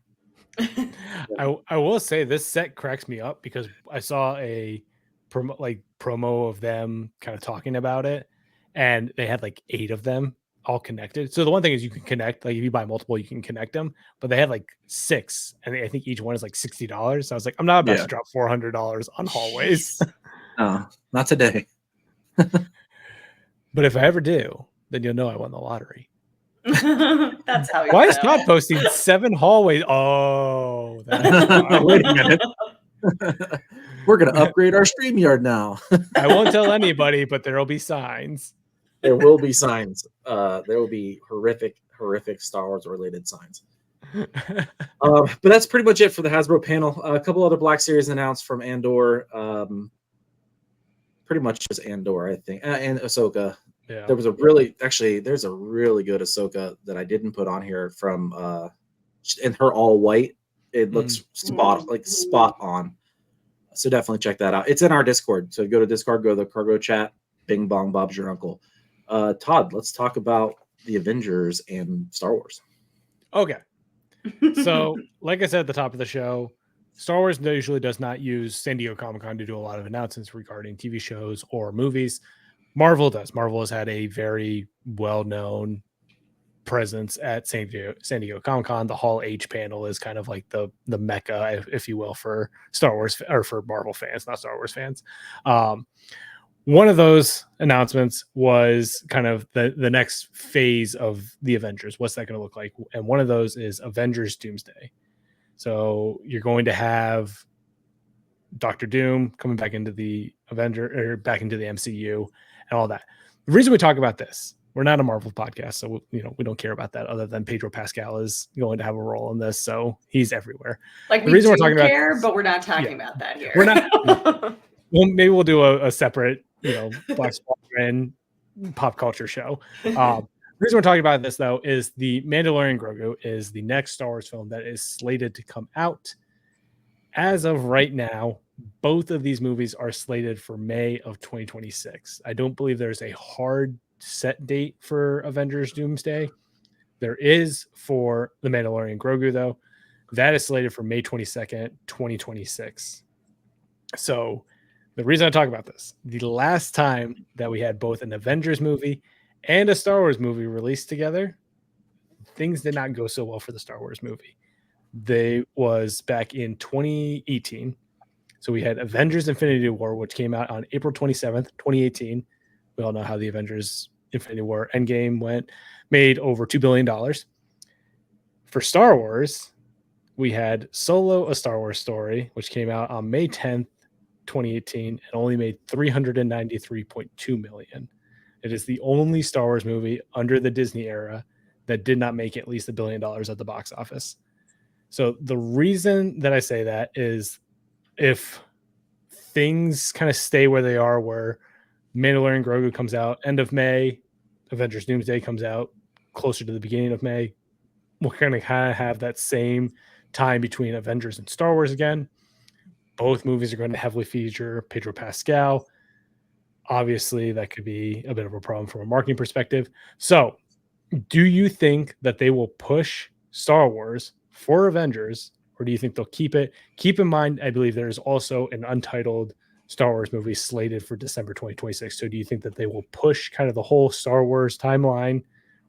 I will say this set cracks me up because I saw a promo of them kind of talking about it, and they had like 8 of them all connected. So the one thing is you can connect, like if you buy multiple, you can connect them, but they had like 6, and I think each one is like $60. So I was like, I'm not about to drop $400 on hallways. No, not today. But if I ever do, then you'll know I won the lottery. That's how. Why is Todd posting 7 hallways? Oh, wait a minute. We're gonna upgrade our StreamYard now. I won't tell anybody, but there'll be signs. There will be signs. There will be horrific Star Wars related signs. But that's pretty much it for the Hasbro panel. A couple other Black Series announced from Andor. Pretty much just Andor, I think, and Ahsoka. Yeah. There's a really good Ahsoka that I didn't put on here from in her all white. It looks spot on. So definitely check that out. It's in our Discord. So go to Discord, go to the cargo chat. Bing bong, Bob's your uncle. Todd, let's talk about the Avengers and Star Wars. Okay. So, like I said at the top of the show, Star Wars usually does not use San Diego Comic-Con to do a lot of announcements regarding TV shows or movies. Marvel does. Marvel has had a very well-known presence at San Diego Comic-Con. The Hall H panel is kind of like the mecca, if you will, for Star Wars or for Marvel fans, not Star Wars fans. one of those announcements was kind of the next phase of the Avengers. What's that going to look like? And one of those is Avengers Doomsday. So you're going to have Doctor Doom coming back into the back into the MCU and all that. The reason we talk about this, we're not a Marvel podcast, so we don't care about that. Other than Pedro Pascal is going to have a role in this, so he's everywhere. Like, the reason we're talking care, about this, but we're not talking about that here. We're not. Well, maybe we'll do a separate, Black Squadron pop culture show. The reason we're talking about this, though, is the Mandalorian Grogu is the next Star Wars film that is slated to come out. As of right now, both of these movies are slated for May of 2026. I don't believe there's a hard set date for Avengers Doomsday. There is for the Mandalorian Grogu, though. That is slated for May 22nd, 2026. So the reason I talk about this, the last time that we had both an Avengers movie and a Star Wars movie released together, things did not go so well for the Star Wars movie. They was back in 2018. So we had Avengers Infinity War, which came out on April 27th, 2018. We all know how the Avengers Infinity War Endgame went, made over $2 billion. For Star Wars, we had Solo, A Star Wars Story, which came out on May 10th, 2018, and only made $393.2 million. It is the only Star Wars movie under the Disney era that did not make at least $1 billion at the box office. So the reason that I say that is if things kind of stay where they are, where Mandalorian Grogu comes out end of May, Avengers Doomsday comes out closer to the beginning of May, we're going to kind of have that same time between Avengers and Star Wars again. Both movies are going to heavily feature Pedro Pascal. Obviously, that could be a bit of a problem from a marketing perspective. So, do you think that they will push Star Wars for Avengers, or do you think they'll keep it? Keep in mind, I believe there is also an untitled Star Wars movie slated for December 2026. So, do you think that they will push kind of the whole Star Wars timeline,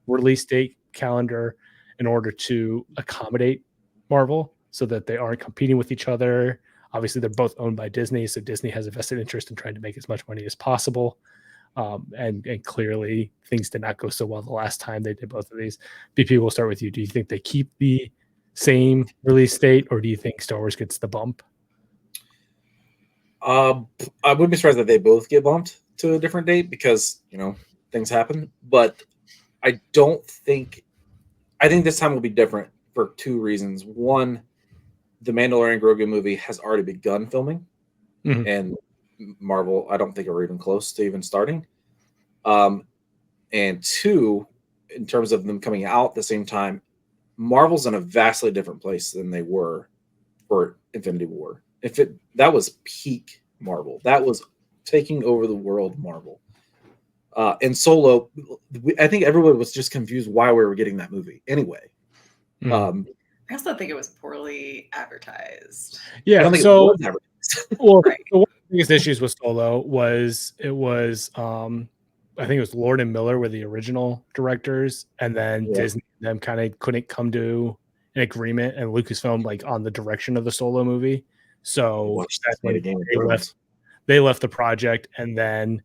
release date, calendar in order to accommodate Marvel so that they aren't competing with each other? Obviously, they're both owned by Disney, so Disney has a vested interest in trying to make as much money as possible. And clearly, things did not go so well the last time they did both of these. BP, we'll start with you. Do you think they keep the same release date, or do you think Star Wars gets the bump? I wouldn't be surprised that they both get bumped to a different date because, things happen. But I think this time will be different for two reasons. One, the Mandalorian Grogu movie has already begun filming, and Marvel, I don't think are even close to even starting. And two, in terms of them coming out at the same time, Marvel's in a vastly different place than they were for Infinity War. That was peak Marvel, that was taking over the world Marvel. And Solo, I think everyone was just confused why we were getting that movie anyway. I also think it was poorly advertised. Yeah, I don't think so it was advertised. well, Right. one of the biggest issues with Solo was I think it was Lord and Miller were the original directors, and then Disney and them kind of couldn't come to an agreement, and Lucasfilm on the direction of the Solo movie. So that's when they left the project, and then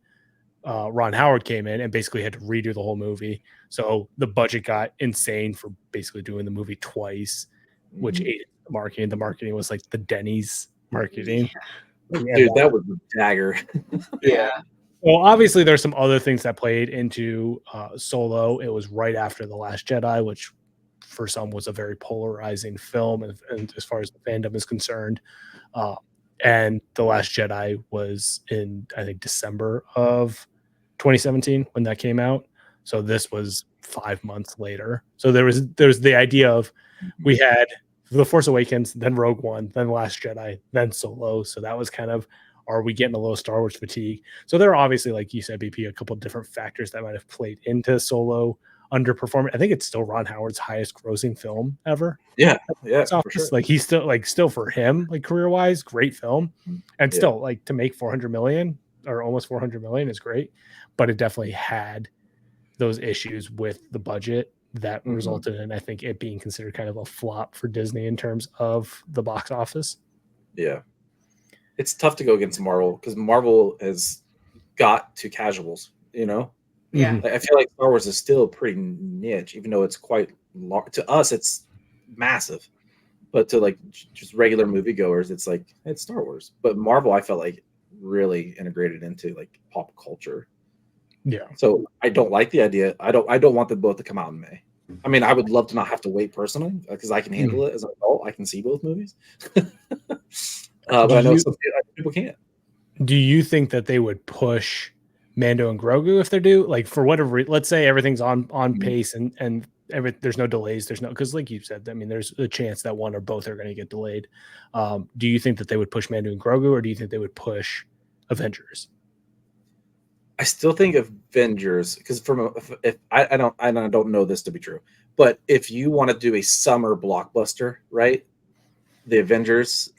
Ron Howard came in and basically had to redo the whole movie. So the budget got insane for basically doing the movie twice, which aided the marketing. The marketing was like the Denny's marketing. Yeah. Dude, that was a dagger. Yeah. Well, obviously there's some other things that played into Solo. It was right after The Last Jedi, which for some was a very polarizing film, and as far as the fandom is concerned. And The Last Jedi was in, I think, December of 2017 when that came out. So this was 5 months later. So there was the idea of we had The Force Awakens, then Rogue One, then Last Jedi, then Solo. So that was kind of, are we getting a little Star Wars fatigue? So there are obviously, like you said, BP, a couple of different factors that might have played into Solo underperforming. I think it's still Ron Howard's highest grossing film ever. Yeah. For sure. He's still for him, career wise, great film. And still to make 400 million or almost 400 million is great, but it definitely had those issues with the budget that resulted in, I think, it being considered kind of a flop for Disney in terms of the box office. Yeah. It's tough to go against Marvel because Marvel has got to casuals, you know? Yeah. Mhm. Like, I feel like Star Wars is still pretty niche, even though it's quite large. To us, it's massive. But to like just regular moviegoers, it's like it's Star Wars. But Marvel, I felt like really integrated into like pop culture. Yeah. So I don't like the idea. I don't want them both to come out in May. I mean, I would love to not have to wait personally because I can handle it as an adult. I can see both movies. But I know some people can't. Do you think that they would push Mando and Grogu if they're due? Like for whatever, let's say everything's on pace and there's no delays. There's no, because like you said, I mean, there's a chance that one or both are going to get delayed. Do you think that they would push Mando and Grogu, or do you think they would push Avengers? I still think Avengers, because if I don't know this to be true, but if you want to do a summer blockbuster, right? The Avengers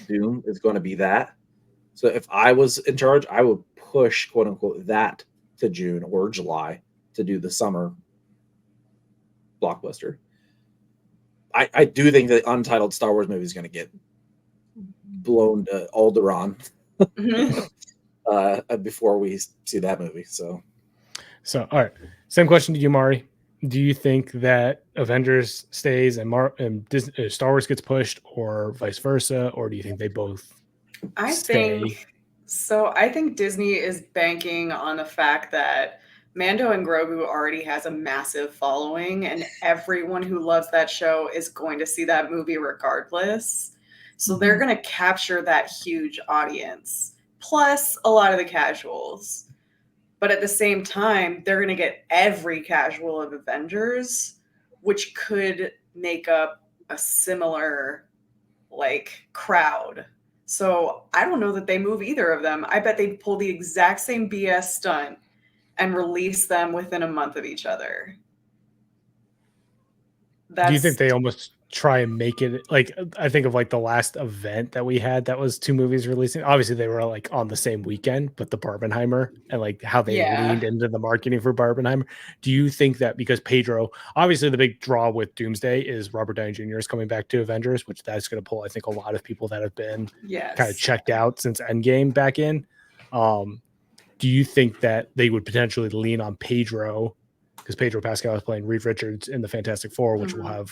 Doom is going to be that. So if I was in charge, I would push quote unquote that to June or July to do the summer blockbuster. I do think the untitled Star Wars movie is going to get blown to Alderaan before we see that movie. So all right. Same question to you, Mari. Do you think that Avengers stays and Disney, Star Wars gets pushed, or vice versa, or do you think they both stay? I think Disney is banking on the fact that Mando and Grogu already has a massive following, and everyone who loves that show is going to see that movie regardless. So they're going to capture that huge audience, plus a lot of the casuals. But at the same time, they're going to get every casual of Avengers, which could make up a similar like crowd. So I don't know that they move either of them. I bet they'd pull the exact same BS stunt and release them within a month of each other. Do you think they almost try and make it like, I think of like the last event that we had that was two movies releasing. Obviously they were like on the same weekend, but the Barbenheimer and like how they leaned into the marketing for Barbenheimer. Do you think that because Pedro, obviously the big draw with Doomsday is Robert Downey Jr. is coming back to Avengers, which that's going to pull, I think, a lot of people that have been kind of checked out since Endgame back in. Do you think that they would potentially lean on Pedro, because Pedro Pascal is playing Reed Richards in the Fantastic Four, which will have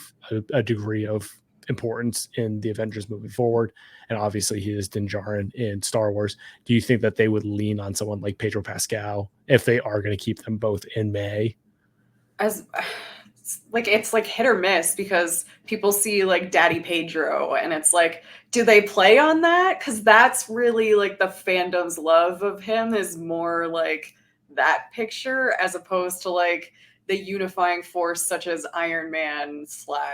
a degree of importance in the Avengers moving forward. And obviously he is Din Djarin in Star Wars. Do you think that they would lean on someone like Pedro Pascal if they are going to keep them both in May? It's like hit or miss, because people see like Daddy Pedro and it's like, do they play on that? Because that's really like the fandom's love of him is more like that picture as opposed to like the unifying force such as Iron Man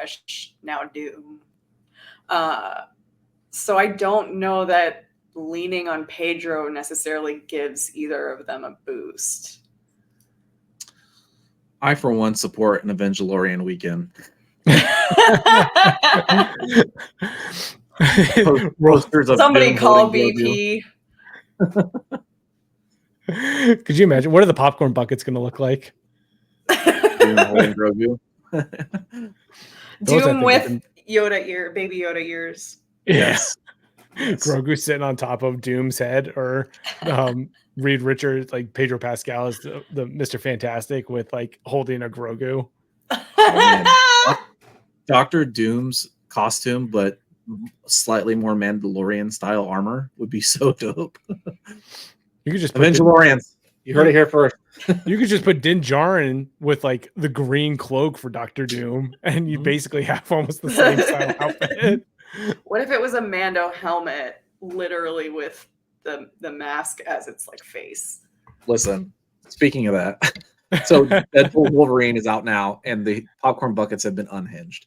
/ now Doom. So I don't know that leaning on Pedro necessarily gives either of them a boost. I, for one, support an Avengers weekend. Somebody call BP. Could you imagine? What are the popcorn buckets going to look like? Grogu. Doom with Yoda baby Yoda ears. Yes. Grogu sitting on top of Doom's head, or Reed Richards, like Pedro Pascal is the Mr. Fantastic with like holding a Grogu. Dr. Doom's costume, but slightly more Mandalorian style armor would be so dope. You could just Avengers. You heard it here first. You could just put Din Djarin with like the green cloak for Dr. Doom, and you basically have almost the same style outfit. What if it was a Mando helmet, literally with the mask as its like face? Listen, speaking of that, so Deadpool Wolverine is out now, and the popcorn buckets have been unhinged.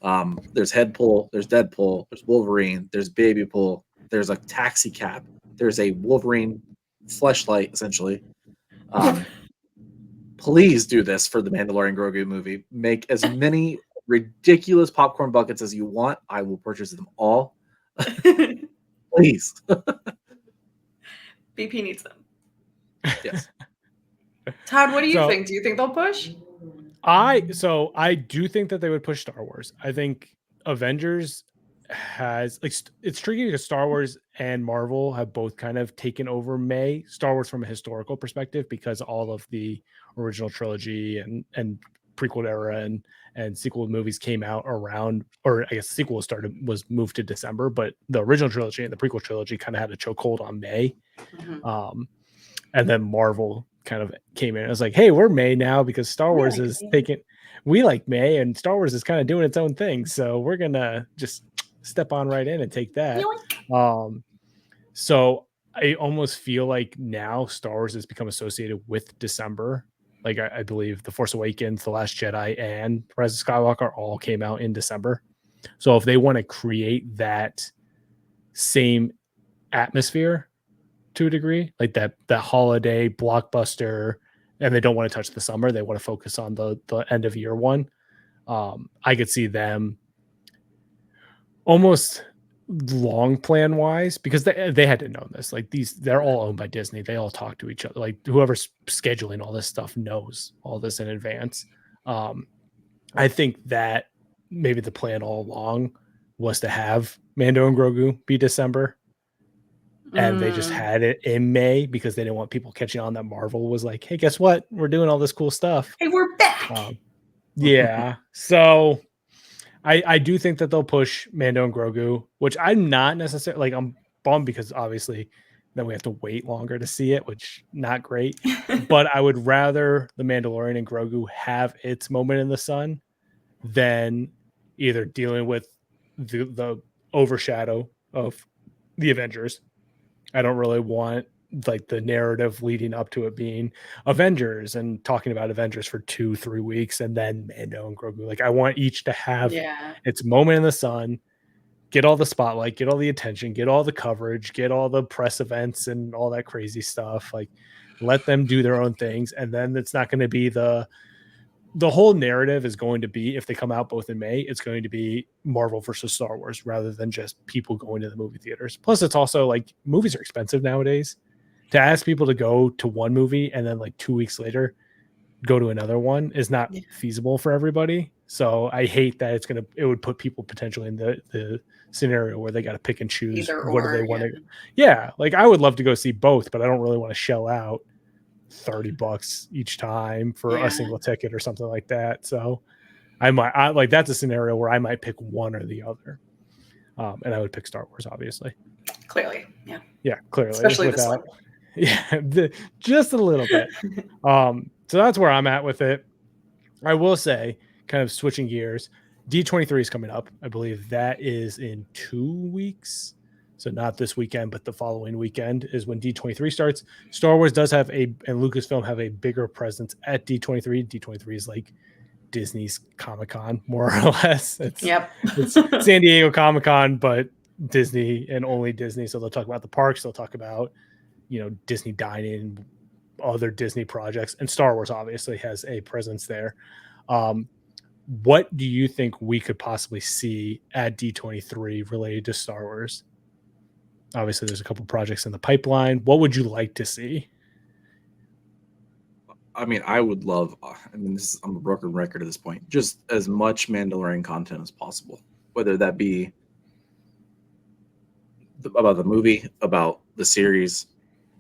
There's Headpool, there's Deadpool, there's Wolverine, there's Baby Pool, there's a taxi cab, there's a Wolverine fleshlight, essentially. Please do this for the Mandalorian Grogu movie. Make as many ridiculous popcorn buckets as you want. I will purchase them all. Please. BP needs them. Yes. Todd, what do you think? Do you think they'll push? I do think that they would push Star Wars. I think Avengers has like it's tricky because Star Wars and Marvel have both kind of taken over May. Star Wars from a historical perspective because all of the original trilogy and prequel era and sequel movies came out around, or I guess sequel was moved to December, but the original trilogy and the prequel trilogy kind of had a chokehold on May. Mhm. And then Marvel kind of came in. It was like, hey, we're May now because Star We Wars like is May. taking. We like May, and Star Wars is kind of doing its own thing. So we're gonna just step on right in and take that. So I almost feel like now Star Wars has become associated with December. Like I believe The Force Awakens, The Last Jedi, and Rise of Skywalker all came out in December. So if they want to create that same atmosphere to a degree, like that holiday blockbuster, and they don't want to touch the summer, they want to focus on the end of year one. I could see them almost long plan wise, because they had to know this. Like they're all owned by Disney. They all talk to each other. Like whoever's scheduling all this stuff knows all this in advance. I think that maybe the plan all along was to have Mando and Grogu be December, and they just had it in May because they didn't want people catching on that Marvel was like, hey, guess what? We're doing all this cool stuff. Hey, we're back. Yeah. So I do think that they'll push Mando and Grogu, which I'm not necessarily like, I'm bummed because obviously then we have to wait longer to see it, which not great. But I would rather the Mandalorian and Grogu have its moment in the sun than either dealing with the overshadow of the Avengers. I don't really want like the narrative leading up to it being Avengers and talking about Avengers for 2-3 weeks and then Mando and Grogu. Like I want each to have its moment in the sun, get all the spotlight, get all the attention, get all the coverage, get all the press events and all that crazy stuff. Like let them do their own things. And then it's not going to be the whole narrative is going to be, if they come out both in May, it's going to be Marvel versus Star Wars rather than just people going to the movie theaters. Plus, it's also like movies are expensive nowadays. To ask people to go to one movie and then like 2 weeks later go to another one is not feasible for everybody. So I hate that it would put people potentially in the scenario where they got to pick and choose what do they want to. Yeah, like I would love to go see both, but I don't really want to shell out $30 each time for a single ticket or something like that. So I like that's a scenario where I might pick one or the other, and I would pick Star Wars, obviously. Clearly, clearly, especially this one. Just a little bit. So that's where I'm at with it. I will say, kind of switching gears, D23 is coming up. I believe that is in 2 weeks. So not this weekend, but the following weekend is when D23 starts. Star Wars does have and Lucasfilm have a bigger presence at D23. D23 is like Disney's Comic-Con, more or less. It's San Diego Comic-Con, but Disney and only Disney. So they'll talk about the parks. They'll talk about, Disney dining, other Disney projects, and Star Wars obviously has a presence there. What do you think we could possibly see at D23 related to Star Wars? Obviously, there's a couple projects in the pipeline. What would you like to see? I mean, I would love, I'm a broken record at this point, just as much Mandalorian content as possible, whether that be about the movie, about the series,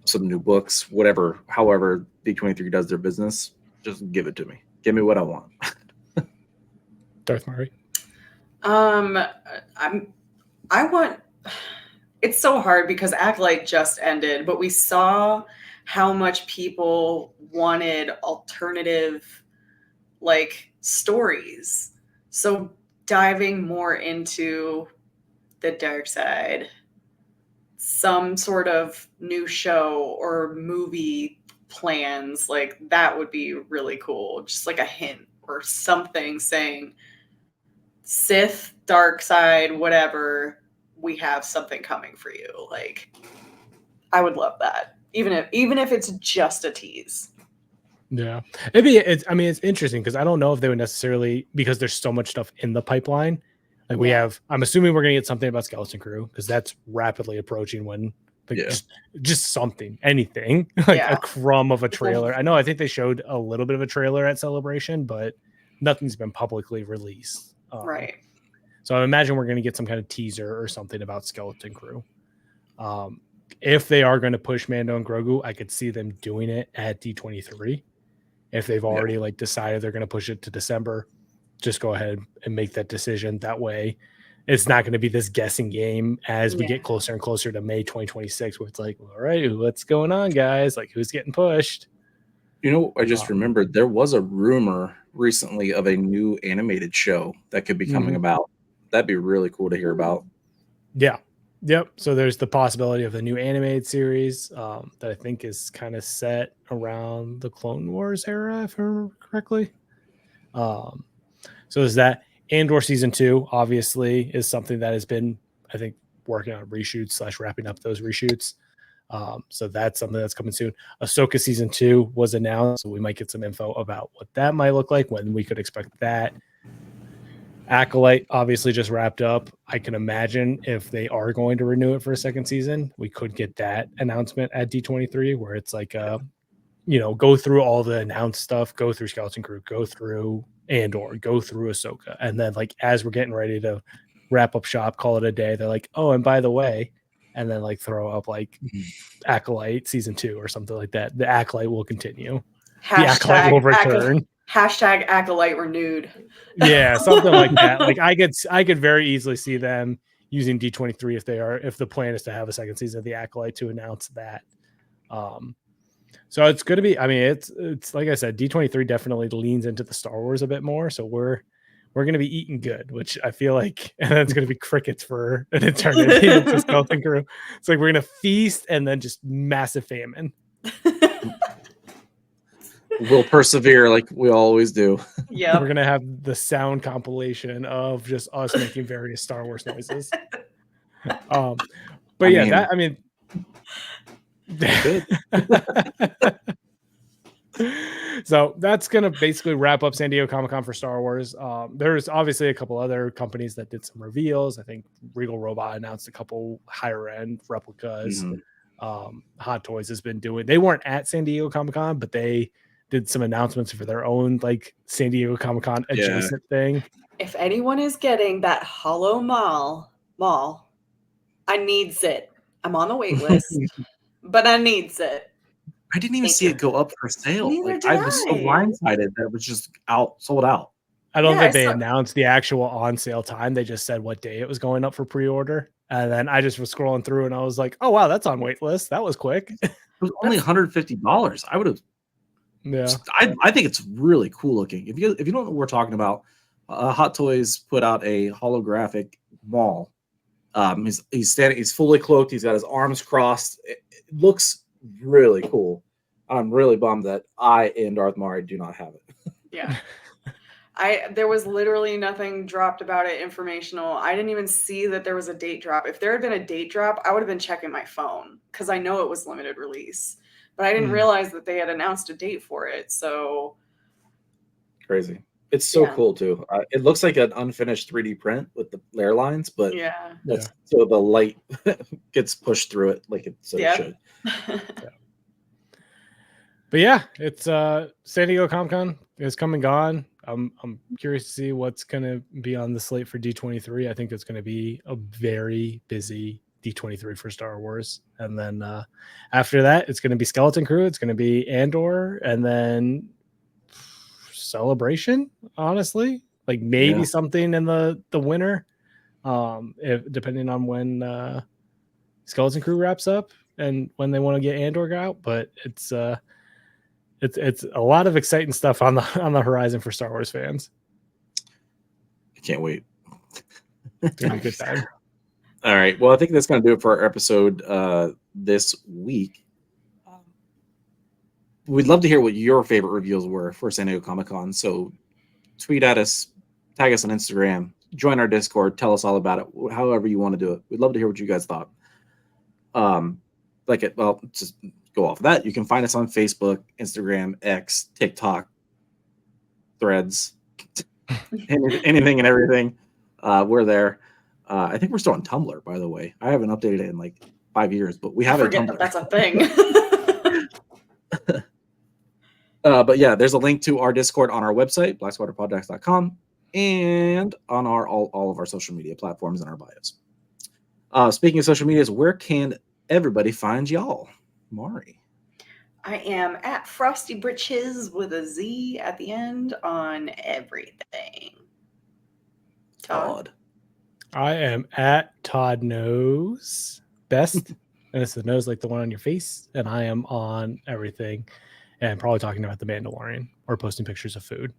some new books, whatever, however D23 does their business, just give it to me. Give me what I want. Darth Murray. It's so hard because Acolyte just ended, but we saw how much people wanted alternative like stories. So diving more into the dark side, some sort of new show or movie plans, like that would be really cool. Just like a hint or something saying Sith, dark side, whatever, we have something coming for you. Like I would love that. Even if it's just a tease. Yeah. It's interesting because I don't know if they would necessarily, because there's so much stuff in the pipeline. Like I'm assuming we're going to get something about Skeleton Crew because that's rapidly approaching when just something, anything, like a crumb of a trailer. I think they showed a little bit of a trailer at Celebration, but nothing's been publicly released. Right. So I imagine we're going to get some kind of teaser or something about Skeleton Crew. If they are going to push Mando and Grogu, I could see them doing it at D23. If they've already like decided they're going to push it to December, just go ahead and make that decision. That way it's not going to be this guessing game as we get closer and closer to May 2026, where it's like, all right, what's going on, guys? Like, who's getting pushed? You know, I just remembered there was a rumor recently of a new animated show that could be coming about. That'd be really cool to hear about. Yeah. Yep. So there's the possibility of the new animated series that I think is kind of set around the Clone Wars era, if I remember correctly. So is that Andor season 2 obviously is something that has been, I think, working on reshoots / wrapping up those reshoots. So that's something that's coming soon. Ahsoka season 2 was announced, so we might get some info about what that might look like, when we could expect that. Acolyte obviously just wrapped up. I can imagine if they are going to renew it for a second season, we could get that announcement at D23, where it's like, go through all the announced stuff, go through Skeleton Crew, go through Andor, go through Ahsoka. And then like, as we're getting ready to wrap up shop, call it a day, they're like, oh, and by the way, and then like throw up like Acolyte season 2 or something like that. The Acolyte will continue. The Acolyte will return. Hashtag Acolyte renewed. Yeah, something like that. Like I could very easily see them using D23 if the plan is to have a second season of the Acolyte, to announce that. So it's going to be, I mean, it's like I said, D23 definitely leans into the Star Wars a bit more. So we're going to be eating good, which I feel like, and it's going to be crickets for an eternity. It's Skeleton Crew. It's like we're going to feast and then just massive famine. We'll persevere like we always do. Yeah, we're gonna have the sound compilation of just us making various Star Wars noises. So that's gonna basically wrap up San Diego Comic-Con for Star Wars. There's obviously a couple other companies that did some reveals. I think Regal Robot announced a couple higher end replicas. Hot Toys has been doing. They weren't at San Diego Comic-Con, but they did some announcements for their own like San Diego Comic-Con adjacent thing. If anyone is getting that Hollow Mall, I needs it. I'm on the wait list, but I needs it. I didn't even see it go up for sale. I was so blindsided that it was just sold out. I don't think they announced the actual on sale time. They just said what day it was going up for pre-order. And then I just was scrolling through and I was like, oh wow, that's on wait list. That was quick. It was only $150. I would have. Yeah, I think it's really cool looking. If you don't know what we're talking about, Hot Toys put out a holographic Maul. He's standing. He's fully cloaked. He's got his arms crossed. It looks really cool. I'm really bummed that I and Darth Mari do not have it. Yeah. There was literally nothing dropped about it informational. I didn't even see that there was a date drop. If there had been a date drop, I would have been checking my phone because I know it was limited release. But I didn't realize that they had announced a date for it. So crazy. It's so cool too. It looks like an unfinished 3D print with the layer lines, but so the light gets pushed through it like it should. But yeah, it's San Diego Comic-Con is come and gone. I'm curious to see what's going to be on the slate for D23. I think it's going to be a very busy D23 for Star Wars. And then after that, it's going to be Skeleton Crew. It's going to be Andor, and then Celebration, honestly. Like maybe something in the winter, depending on when Skeleton Crew wraps up and when they want to get Andor out. But it's a lot of exciting stuff on the horizon for Star Wars fans. I can't wait. It's gonna be a good time. All right. Well, I think that's going to do it for our episode this week. We'd love to hear what your favorite reveals were for San Diego Comic-Con. So tweet at us, tag us on Instagram, join our Discord, tell us all about it, however you want to do it. We'd love to hear what you guys thought. Just go off of that. You can find us on Facebook, Instagram, X, TikTok, Threads, anything and everything. We're there. I think we're still on Tumblr, by the way. I haven't updated it in like 5 years, but we have a Tumblr. That's a thing. But yeah, there's a link to our Discord on our website, blacksquadronpodcast.com. and on all of our social media platforms and our bios. Speaking of social medias, where can everybody find y'all? Mari. I am at Frosty Britches with a Z at the end on everything. Todd. I am at Todd Knows Best. And it's the nose like the one on your face. And I am on everything and probably talking about the Mandalorian or posting pictures of food.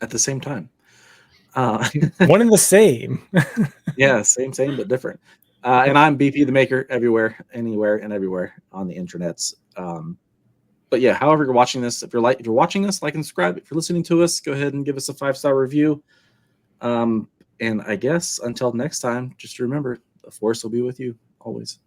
At the same time. One and the same. Yeah, same, but different. And I'm BP the Maker everywhere, anywhere, and everywhere on the internets. But yeah, however you're watching this, if you're watching us, like and subscribe. If you're listening to us, go ahead and give us a 5-star review. And I guess until next time, just remember, the Force will be with you always.